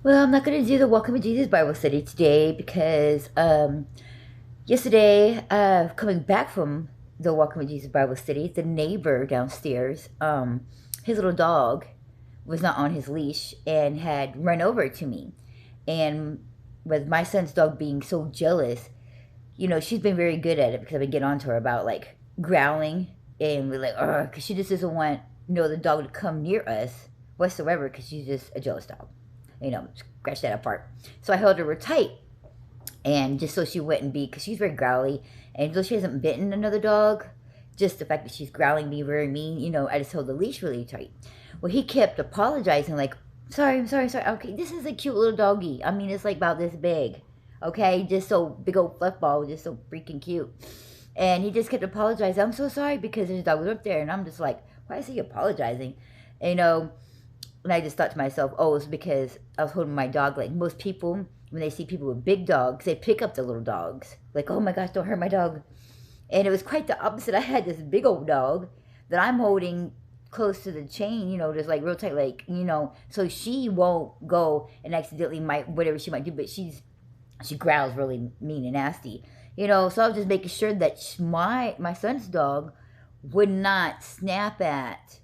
Well, I'm not going to do the Welcome to Jesus Bible study today because yesterday, coming back from the Welcome to Jesus Bible study, the neighbor downstairs, his little dog was not on his leash and had run over to me. And with my son's dog being so jealous, she's been very good at it because I've been getting on to her about like growling and we're like, because she just doesn't want, the dog to come near us whatsoever because she's just a jealous dog. Scratch that apart. So I held her tight, and just so she wouldn't be, because she's very growly, and though she hasn't bitten another dog, just the fact that she's growling me very mean, I just held the leash really tight. Well, he kept apologizing, like, sorry, I'm sorry, sorry. Okay, this is a cute little doggy. I mean, it's like about this big. Okay, just so big old fluff ball, just so freaking cute. And he just kept apologizing. I'm so sorry because his dog was up there, and I'm just like, why is he apologizing? And, and I just thought to myself, oh, it's because I was holding my dog. Like most people, when they see people with big dogs, they pick up the little dogs. Like, oh my gosh, don't hurt my dog. And it was quite the opposite. I had this big old dog that I'm holding close to the chain, just like real tight, like, so she won't go and accidentally might, whatever she might do, but she growls really mean and nasty, so I was just making sure that my son's dog would not snap at,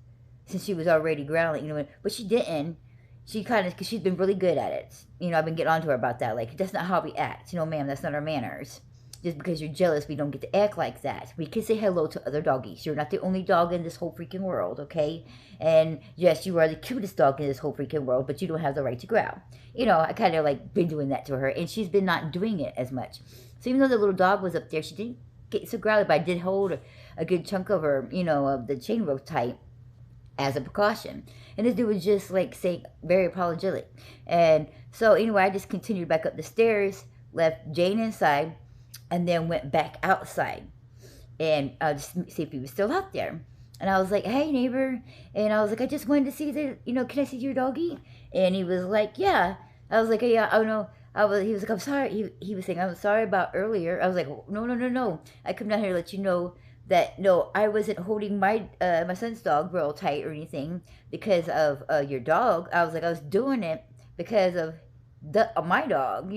since she was already growling, but she didn't. She kind of, because she's been really good at it. I've been getting on to her about that. Like, that's not how we act. Ma'am, that's not our manners. Just because you're jealous, we don't get to act like that. We can say hello to other doggies. You're not the only dog in this whole freaking world, okay? And yes, you are the cutest dog in this whole freaking world, but you don't have the right to growl. I kind of like been doing that to her, and she's been not doing it as much. So even though the little dog was up there, she didn't get so growly, but I did hold a good chunk of her, of the chain rope tight as a precaution. And this dude was just like saying very apologetic. And so anyway, I just continued back up the stairs, left Jane inside, and then went back outside and just see if he was still out there. And I was like, hey neighbor, and I was like, I just wanted to see that, can I see your doggy? And he was like, yeah. I was like, yeah, I don't know. He was like, I'm sorry. He was saying, I'm sorry about earlier. I was like, no, no, no, no. I come down here to let you know that no, I wasn't holding my son's dog real tight or anything because of your dog. I was like, I was doing it because of my dog,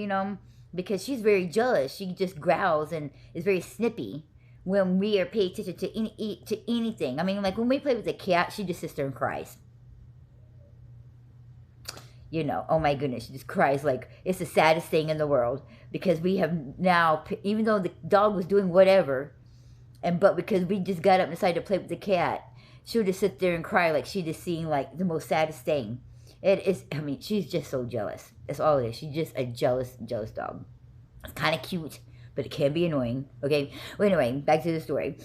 because she's very jealous. She just growls and is very snippy when we are paying attention to anything. I mean, like when we play with the cat, she just sits there and cries. Oh my goodness, she just cries like it's the saddest thing in the world because we have now, even though the dog was doing whatever, but because we just got up and decided to play with the cat, she'll just sit there and cry like she just seeing like the most saddest thing. It is, I mean, she's just so jealous. That's all it is. She's just a jealous dog. It's kind of cute, but it can be annoying. Okay. Well, anyway, back to the story.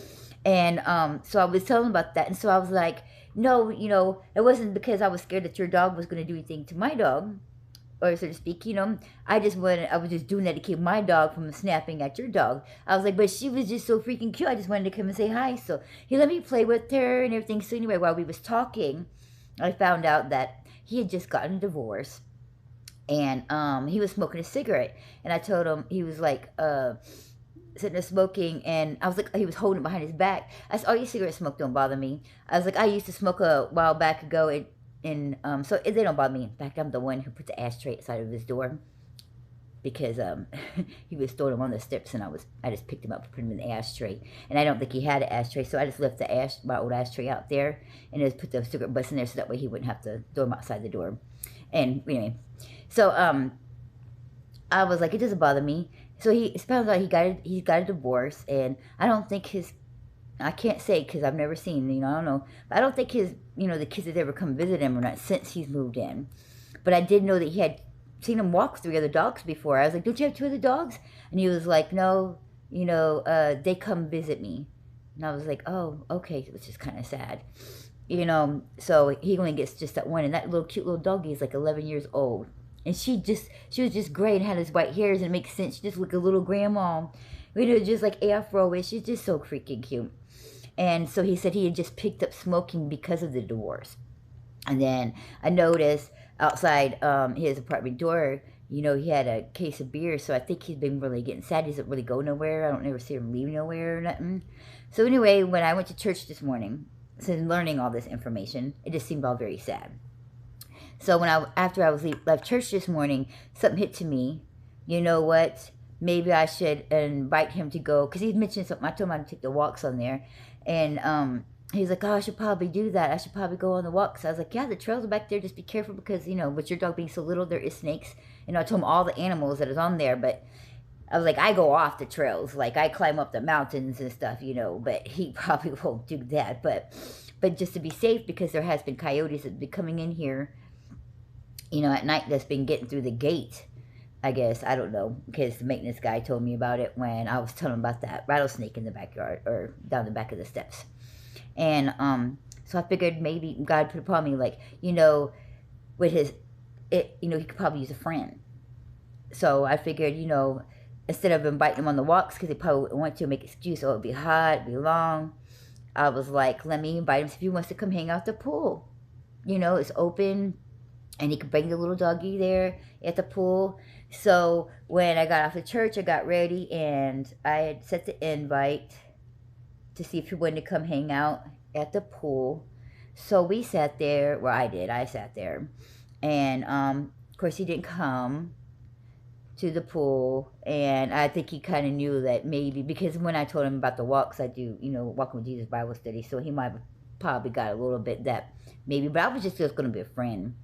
And so I was telling about that, and so I was like, no, it wasn't because I was scared that your dog was going to do anything to my dog, or so to speak, I was just doing that to keep my dog from snapping at your dog. I was like, but she was just so freaking cute. I just wanted to come and say hi. So he let me play with her and everything. So anyway, while we was talking, I found out that he had just gotten a divorce. And he was smoking a cigarette. And I told him, he was like, sitting there smoking, and I was like, he was holding it behind his back. I said, oh, your cigarette smoke don't bother me. I was like, I used to smoke a while back ago, and so they don't bother me. In fact, I'm the one who put the ashtray outside of his door because he was throwing them on the steps, and I just picked him up and put him in the ashtray. And I don't think he had an ashtray, so I just left my old ashtray out there and just put the cigarette butts in there so that way he wouldn't have to throw them outside the door. And anyway, so I was like, it doesn't bother me. So he found out he got a divorce, and I don't think I can't say because I've never seen, I don't know, but I don't think the kids have ever come visit him or not since he's moved in. But I did know that he had seen him walk 3 other dogs before. I was like, don't you have 2 other dogs? And he was like, no, they come visit me. And I was like, oh, okay, which is kind of sad. So he only gets just that one, and that little cute little doggy is like 11 years old. And she was just gray and had his white hairs, and it makes sense. She just looked like a little grandma. Just like afro-ish. She's just so freaking cute. And so he said he had just picked up smoking because of the divorce. And then I noticed outside his apartment door, he had a case of beer. So I think he's been really getting sad. He doesn't really go nowhere. I don't ever see him leave nowhere or nothing. So anyway, when I went to church this morning, since learning all this information, it just seemed all very sad. So after I was left church this morning, something hit to me. You know what? Maybe I should invite him to go, because he mentioned something. I told him I'd take the walks on there, and he's like, "Oh, I should probably do that. I should probably go on the walks." I was like, "Yeah, the trails are back there. Just be careful because with your dog being so little, there is snakes." I told him all the animals that is on there, but I was like, I go off the trails, like I climb up the mountains and stuff, but he probably won't do that. But just to be safe, because there has been coyotes that have been coming in here, at night, that's been getting through the gate. I guess, I don't know, because the maintenance guy told me about it when I was telling him about that rattlesnake in the backyard, or down the back of the steps. And so I figured maybe God put upon me, like, with he could probably use a friend. So I figured, instead of inviting him on the walks, because he probably wouldn't want to make an excuse, oh, it'd be hot, it'd be long, I was like, let me invite him if he wants to come hang out the pool. It's open, and he could bring the little doggy there at the pool. So when I got off the church, I got ready, and I had set the invite to see if he wanted to come hang out at the pool. So we sat there, well, I sat there, and of course he didn't come to the pool, and I think he kind of knew that maybe, because when I told him about the walks, I do, Walking with Jesus Bible study, so he might have probably got a little bit that maybe, but I was just going to be a friend,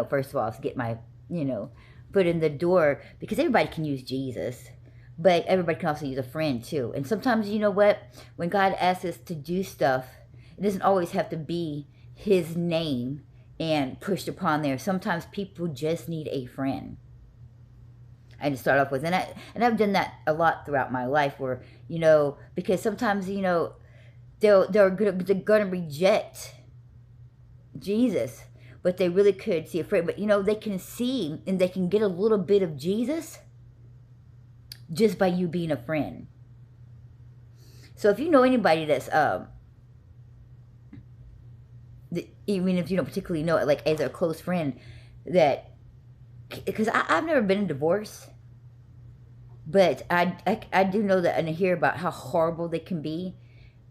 first of all, to get my, foot in the door, because everybody can use Jesus, but everybody can also use a friend too. And sometimes, when God asks us to do stuff, it doesn't always have to be his name and pushed upon there. Sometimes people just need a friend. And to start off with, and I've done that a lot throughout my life, where because sometimes they're gonna reject Jesus, but they really could see a friend. But they can see, and they can get a little bit of Jesus just by you being a friend. So if you know anybody that's even if you don't particularly know it, like as a close friend, that, because I've never been in divorce, but I do know that, and I hear about how horrible they can be.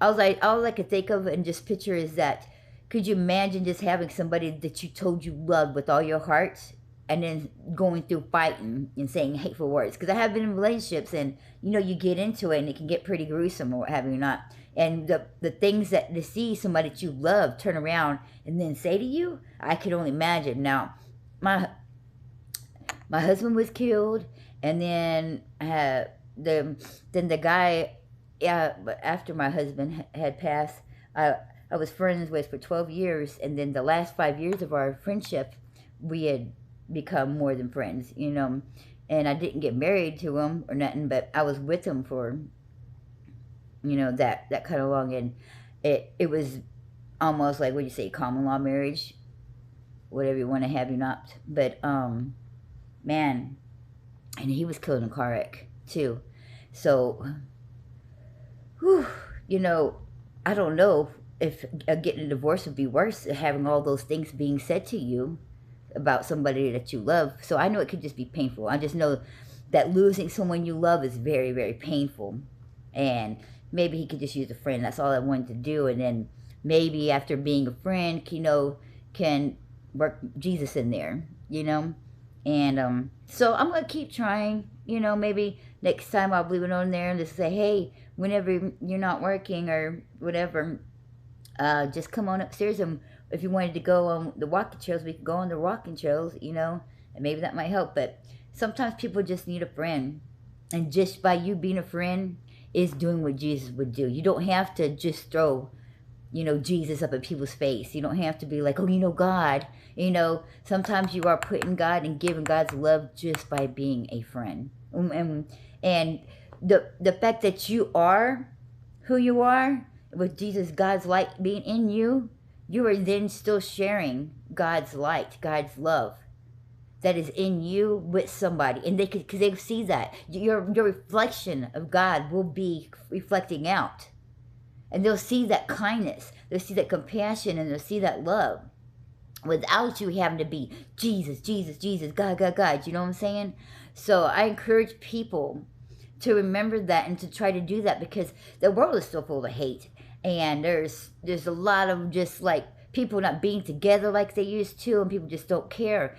All I could think of and just picture is that, could you imagine just having somebody that you told you loved with all your heart, and then going through fighting and saying hateful words? Because I have been in relationships, and you get into it, and it can get pretty gruesome, or what have you not. And the things that, to see somebody that you love turn around and then say to you, I could only imagine. Now, my husband was killed, and then the guy, but after my husband had passed, I was friends with for 12 years, and then the last 5 years of our friendship, we had become more than friends, and I didn't get married to him or nothing, but I was with him for, that kind of long, and it was almost like, what do you say, common law marriage, whatever you want to have, you not, but, man, and he was killed in a car wreck, too, so, whew, I don't know if getting a divorce would be worse, having all those things being said to you about somebody that you love. So I know it could just be painful. I just know that losing someone you love is very, very painful. And maybe he could just use a friend. That's all I wanted to do. And then maybe after being a friend, can work Jesus in there, And so I'm going to keep trying. Maybe next time I'll leave it on there and just say, hey, whenever you're not working or whatever, just come on upstairs, and if you wanted to go on the walking trails, we could go on the walking trails, and maybe that might help. But sometimes people just need a friend, and just by you being a friend is doing what Jesus would do. You don't have to just throw, Jesus up in people's face. You don't have to be like, oh, God. Sometimes you are putting God and giving God's love just by being a friend. And the fact that you are who you are, with Jesus, God's light being in you, you are then still sharing God's light, God's love that is in you with somebody. And because they see that. Your reflection of God will be reflecting out. And they'll see that kindness. They'll see that compassion, and they'll see that love. Without you having to be Jesus, Jesus, Jesus, God, God, God. You know what I'm saying? So I encourage people to remember that and to try to do that, because the world is still full of hate. And there's a lot of just like people not being together like they used to, and people just don't care.